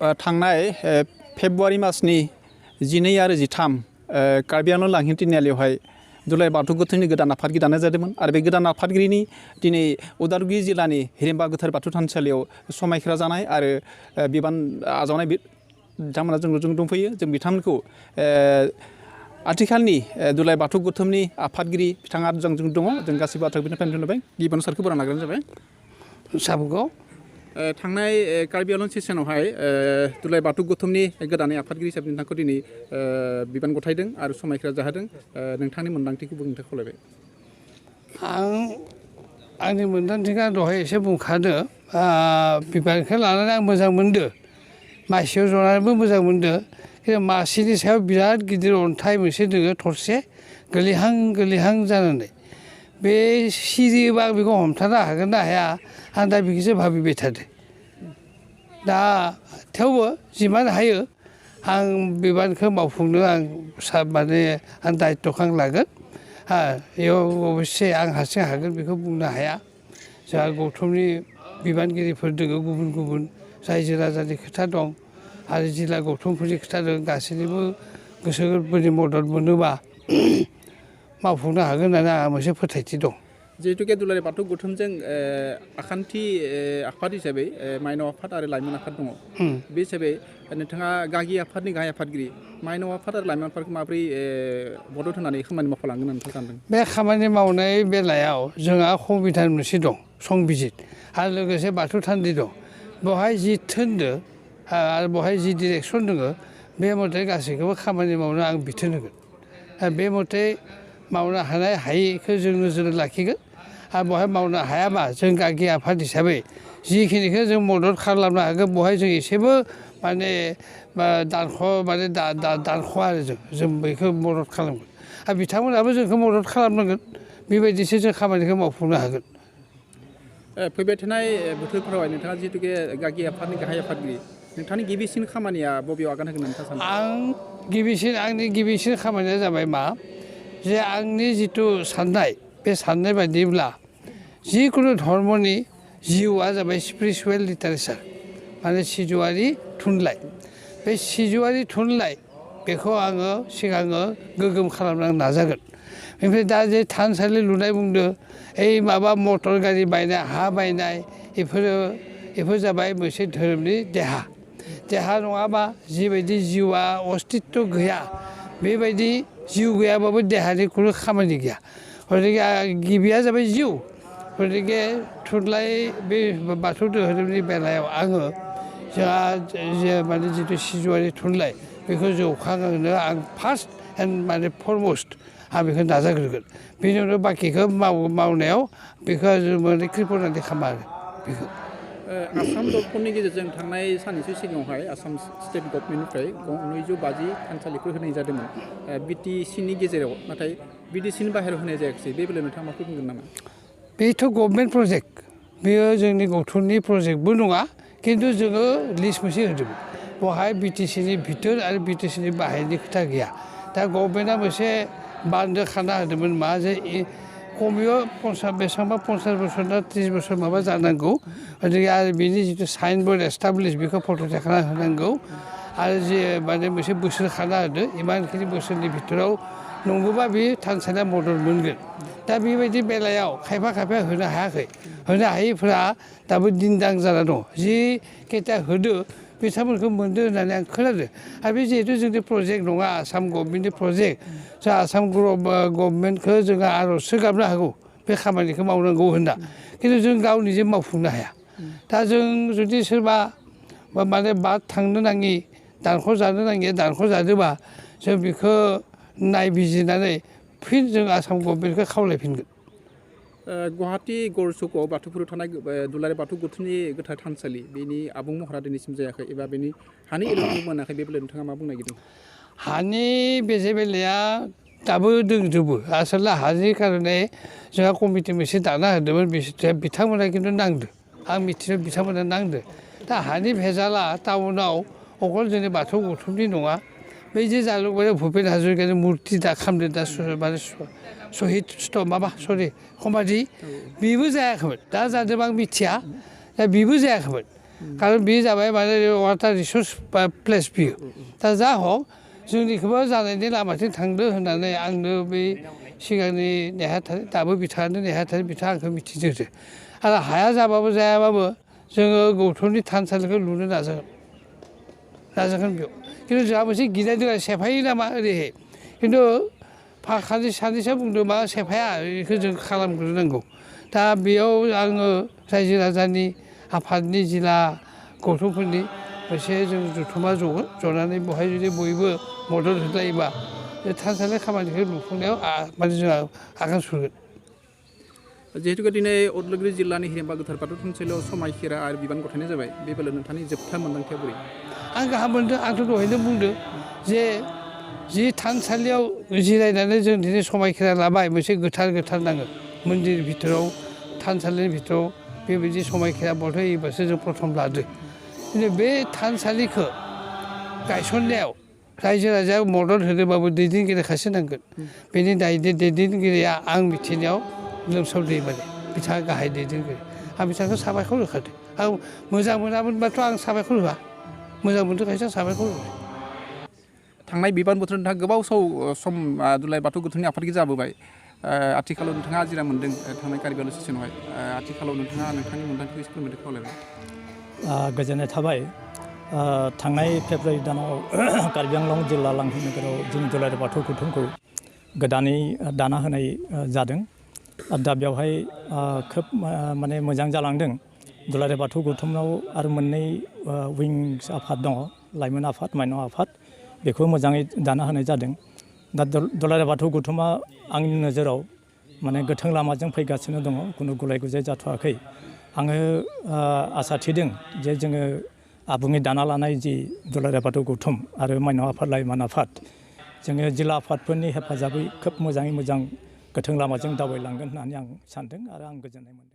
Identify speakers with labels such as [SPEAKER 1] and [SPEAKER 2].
[SPEAKER 1] थांनाय फेब्रुवारि मासनि 12 आरो 13 कार्बि आंलं लांहिन तिनिआलियावहाय दुलाराय बाथौ गोथौनि गोदान आफादगिरि दानाय जादोंमोन आरो बे गोदान आफादगिरिनि दिनै उदालगुरि जिल्लानि हिरिम्बा गोथार बाथौ थानसालियाव समायखिरा जानाय आरो बिबान आजावनाय बिथांमोना जों दंफैयो जों बिथांमोनखौ आथिखालनि दुलाराय बाथौ गौथुमनि आफादगिरि बिथाङा जों दङ जों गासैबो बाथ्राखौ बिनिफ्राय दोनबाय गिबियावनो सारखौ बरायना लाग्रोनाय जाबाय
[SPEAKER 2] साबगौ
[SPEAKER 1] थांनाय कार्बि आंलं सेसनावहाय दुलाराय बाथौ गौथुमनि गोदानै आफादगिरि हिसाबै नोंथांखौ दिनै बिबान गथायदों आरो समायखिरा जाहोदों नोंथांनि मोन्दांथिखौ नोंथाङा खावलायबाय
[SPEAKER 2] आंनि मोन्दांथिखौ दहाय एसे बुंखादो बिबानखौ लानानै आं मोजां मोनदों मासियाव जनानैबो मोजां मोनदों खिन्थु मासिनि सायाव बिराद गिदिर अन्थाइ मोनसे दोङो थरसे गोलैहां जानानै बे सिरियोबा आं बेखौ हमथानो हागोन ना हाया आं दा बेखौसो भाबिबाय थादों दा थेवबो जिमान हायो आं बिबानखौ मावफुंनो आं दायित्त'खौ आं लागोन बेयाव अबस्से आं हारसिं हागोन बेखौ बुंनो हाया जोंहा गौथुमनि बिबानगिरिफोर दङ गुबुन गुबुन रायजो राजानि खोथा दं आरो जिल्ला गौथुमफोरनि खोथा दं गासैनिबो गोसो गोरबोनि मदद मोनोबा मावफुंनो हागोन होननानै आंहा मोनसे फोथायथि दं
[SPEAKER 1] जिहेतुके दुलाराय बाथौ गौथुमजों आखान्थि आफाद हिसाबै माइनाव आफाद आरो लाइमोन आफाद दङ बे हिसाबै नोंथाङा गागि आफादनि गाहाय आफादगिरि माइनाव आफाद आरो लाइमोन आफादखौ माबोरै मदद होनानै खामानि मावफालांगोन होननानै नोंथाङा सानदों
[SPEAKER 2] बे खामानि मावनाय बेलायाव जोंहा संबिधान मोनसे दं संबिजित आरो लोगोसे बाथौ थानदै दं बेवहाय जि थोनदो आरो बेवहाय जि डिरेक्सन दङ बे मथे गासैखौबो खामानि मावनो आं बिथोन होगोन बे मथे मावनो हानाय हायिखौ जों नोजोर लाखिगोन आरो बेवहाय मावनो हायाबा जों गागि आफाद हिसाबै जिखिनिखौ जों मदद खालामनो हागोन बेवहाय जों एसेबो दानख'आ आरो जों बेखौ मदद खालामगोन आरो बिथांमोनाबो जोंखौ मदद खालामनांगोन बेबायदिसो जों खामानिखौ मावफुंनो हागोन
[SPEAKER 1] फैबाय थानाय बोथोरफोरावहाय नोंथाङा जिहेतुके गागि आफादनि गाहाय आफादगिरि नोंथांनि गिबिसिन खामानिया बबेयाव आगान होगोन नोंथाङा सानो
[SPEAKER 2] आंनि गिबिसिन खामानिया जाबाय मा जे आंनि जिथु साननाय बे साननाय बायदिब्ला जिखुनु धर्मनि जिउआ जाबाय स्पिरिचुवेल लिटारेचार माने सिजौआरि थुनलाइ बे सिजौआरि थुनलाइ बेखौ आङो सिगाङो गोगोम खालामनो नाजागोन ओमफ्राय दा जे थानसालि लुनाय बुंदों माबा मटर गारि बायनाय हा बायनाय बेफोर जाबाय मोनसे धोरोमनि देहा नङाबा जिबायदि जिउआ अस्तित्व गैया बेबायदि जिउ गैयाबाबो देहानि खुनु खामानि गैया गतिके गिबिया जाबाय जिउ गतिके थुनलाइ बे बाथौ धोरोमनि बेलायाव आङो जोंहा माने जिथु सिजौआरि थुनलाइ बेखौ जौखांहोनो आं फार्स्ट एन्ड फरमस्ट आं बेखौ नाजाग्रोगोन बेनि उनाव बाखिखौ मावनायाव बेखौ माने कृपनानै खालामो बेखौ
[SPEAKER 1] आसाम दर्पणनि गेजेरजों थांनाय साननैसो सिगाङावहाय आसाम स्टेट गभर्नमेन्टनिफ्राय 950 थानसालिफोर होनाय जादोंमोन बिटिसिनि गेजेराव नाथाय बिटिसिनि बाहेरायाव होनाय जायाखिसै बे बेलायाव नोंथाङा माखौ बुंगोन नामा
[SPEAKER 2] बेथ' गभर्नमेन्ट प्रजेक्ट बेयो जोंनि गौथुमनि प्रजेक्टबो नङा खिन्थु जोङो लिस्ट मोनसे होदोंमोन बेवहाय बिटिसिनि भितर आरो बिटिसिनि बाहेरनि खोथा गैया दा गभर्नमेन्टआ मोनसे बान्दो खाना होदोंमोन मा जे खमैबो 50 बोसोर ना 30 बोसोर माबा जानांगौ गतिके आरो बिनि जिथु साइन बर्ड एस्टाब्लिश बेखौ फट' देखायना होनांगौ आरो जे माने मोनसे बोसोर खाना होदो इमानखिनि बोसोरनि भितराव नंगौबा बे थानसालिया मदद मोनगोन दा बेबायदि बेलायाव खायफा होनो हायाखै होनो हायैफोरा दाबो दिन्दां जाना दं जि केटा होदो बिथांमोनखौ मोनदो होननानै आं खोनादों आरो बे जिहेतु जोंनि प्रजेक्ट नङा आसाम गभर्नमेन्टनि प्रजेक्ट जों आसाम गभर्नमेन्टखौ जोङो आर'जसो गाबनो हागौ बे खामानिखौ मावनांगौ होनना खिन्थु जों गाव निजे मावफुंनो हाया दा जों जुदि सोरबा माने बाद थांनो नाङि दानख' जानो नाङि दानख' जादोंबा जों बेखौ नायबिजिरनानै फिन जों आसाम गभर्नमेन्टखौ खावलायफिनगोन
[SPEAKER 1] गुवाहाटी गरसुकआव बाथौपुरियाव थानाय दुलाराय बाथौ गौथुमनि गोथार थानसालि बेनि आबुं महरा दिनैसिम जायाखै एबा बेनि हानि एल'टमेन्ट मोनाखै बे बेलायाव नोंथाङा मा बुंनो नागिरदों
[SPEAKER 2] हानि बेलाया दाबो दंजोबो आसलथे हानि कारणे जोंहा कमिटि मोनसे दाना होदोंमोन बिथांमोना खिन्थु नांदो आं मिथिनायाव बिथांमोना नांदो दा हानि भेजाला टाउनाव अकल जोंनि बाथौ गौथुमनि नङा बै जे जालुकबारियाव भुपेन हाजरिकानि मुर्ति दा खालामदों दा माने सहिद समाधि बेबो जायाखैमोन दा जादों आं मिथिया दा बेबो जायाखैमोन खारन बे जाबाय माने वाटार रिसोर्स प्लेस बियो दा जा हक जोंनिखौबो जानायनि लामाथिं थांदो होननानै आंनो बै सिगांनि नेहाथारि दाबो बिथाङानो नेहाथारि बिथाङा आंखौ मिथिहोदो आरो हाया जाबाबो जायाबाबो जोङो गौथुमनि थानसालिखौ लुनो नाजागोन बेयाव खिन्थु जोंहा मोनसे गिनाय दङ सेफायो नामा ओरैहाय खिन्थु फाखानि सानैसोआ बुंदों मा सेफाया बेखौ जों खालामग्रोनांगौ दा बेयाव आङो रायजो राजानि आफादनि जिल्ला गौथुमफोरनि मोनसे जों जथुमा जगोन जनानै बेवहाय जुदि बयबो मदद होलायोबा बे थानसालि खामानिखौ लुफुंनायाव माने जोंहा आगान सुरगोन
[SPEAKER 1] जिहेतु दिनै उदालगुरि जिल्लानि हिरिम्बा गोथार बाथौ थानसालियाव समायखिरा आरो बिबान गथायनाय जाबाय बे बेलायाव नोंथांनि जोबथा मोन्दांथिया बोरै
[SPEAKER 2] आं गाहाम मोनदों आंथ' दहायनो बुंदों जे जि थानसालियाव जिरायनानै जों दिनै समायखिरा लाबाय मोनसे गोथार नाङो मन्दिर भितराव थानसालिनि भितराव बेबायदि समायखिरा बन्थ होयोबासो जों प्रथम लादो दिनै बे थानसालिखौ गायसननायाव रायजो राजाया मदद होदोंबाबो दैदेनगिरि खासे नांगोन बेनि दैदेनगिरिया आं मिथिनायाव लोमसाव दैमारि बिथाङा गाहाय दैदेनगिरि आं बिथांखौ साबायखर होखादों आं मोजां मोनामोनबाथ' आं साबायखर होआ मोजां मोनदोंखायसो आं साबायखर होबाय
[SPEAKER 1] थांनाय बिबान बोथोर नोंथाङा गोबाव सम दुलाराय बाथौ गौथुमनि आफादगिरि जाबोबाय आथिखालाव नोंथाङा आजिरा मोन्दों थांनाय कार्बि आंलं सेसनावहाय आथिखालाव नोंथाङा नोंथांनि मोन्दांथिखौ एसे फोरमायनो खावलायबाय
[SPEAKER 3] गोजोननाय थाबाय थांनाय फेब्रुवारि दानाव कार्बि आंलं जिल्ला लांहिन नोगोराव जोंनि दुलाराय बाथौ गौथुमखौ गोदानै दाना होनाय जादों दा बेवहाय खोब माने मोजां जालांदों दुलाराय बाथौ गौथुमाव आरो मोननै विंस आफाद दङ लाइमोन आफाद माइनाव आफाद बेखौ मोजाङै दाना होनाय जादों दा दुलाराय बाथौ गौथुमा आंनि नोजोराव माने गोथों लामाजों फैगासिनो दङ खुनु गुलाय गुजाय जाथ'वाखै आङो आसा थिदों जे जोङो आबुङै दाना लानाय जि दुलाराय बाथौ गौथुम आरो माइनाव आफाद लाइमोन आफाद जोङो जिल्ला आफादफोरनि हेफाजाबै खोब मोजाङै मोजां गोथों लामाजों दावबायलांगोन होननानै आं सानदों आरो आं गोजोननाय मोनदों